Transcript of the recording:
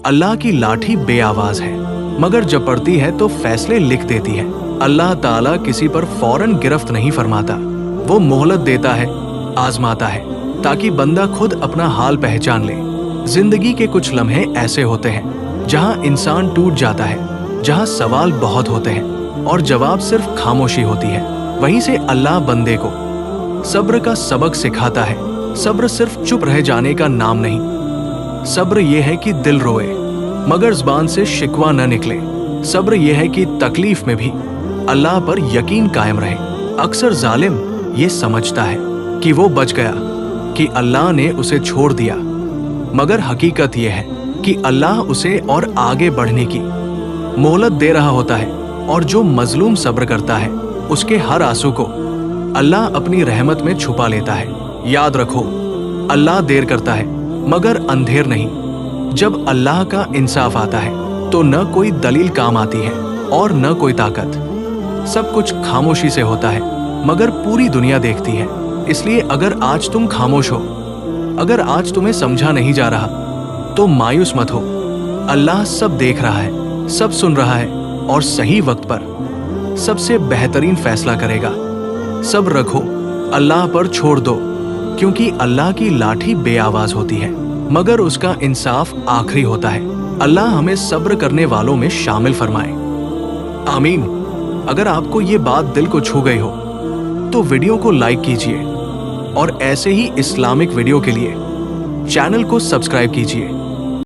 अल्लाह की लाठी बेआवाज है, मगर जब पड़ती है तो फैसले लिख देती है। अल्लाह ताला किसी पर फौरन गिरफ्त नहीं फरमाता, वो मोहलत देता है, आजमाता है, ताकि बंदा खुद अपना हाल पहचान ले। जिंदगी के कुछ लम्हे ऐसे होते हैं जहां इंसान टूट जाता है, जहां सवाल बहुत होते हैं और जवाब सिर्फ खामोशी होती है। वहीं से अल्लाह बंदे को सब्र का सबक सिखाता है। सब्र सिर्फ चुप रह जाने का नाम नहीं। सब्र ये है कि दिल रोए मगर ज़बान से शिकवा न निकले। सब्र ये है कि तकलीफ में भी अल्लाह पर यकीन कायम रहे। अक्सर जालिम ये समझता है कि वो बच गया, कि अल्लाह ने उसे छोड़ दिया, मगर हकीकत ये है कि अल्लाह उसे और आगे बढ़ने की मोहलत दे रहा होता है। और जो मजलूम सब्र करता है उसके हर आंसू को अल्लाह अपनी रहमत में छुपा लेता है। याद रखो, अल्लाह देर करता है मगर अंधेर नहीं। जब अल्लाह का इंसाफ आता है तो न कोई दलील काम आती है और न कोई ताकत। सब कुछ खामोशी से होता है मगर पूरी दुनिया देखती है। इसलिए अगर आज तुम खामोश हो, अगर आज तुम्हें समझा नहीं जा रहा, तो मायूस मत हो। अल्लाह सब देख रहा है, सब सुन रहा है और सही वक्त पर सबसे बेहतरीन फैसला करेगा। सब्र रखो, अल्लाह पर छोड़ दो, क्योंकि अल्लाह की लाठी बेआवाज होती है मगर उसका इंसाफ आखिरी होता है। अल्लाह हमें सब्र करने वालों में शामिल फरमाए, आमीन। अगर आपको ये बात दिल को छू गई हो तो वीडियो को लाइक कीजिए और ऐसे ही इस्लामिक वीडियो के लिए चैनल को सब्सक्राइब कीजिए।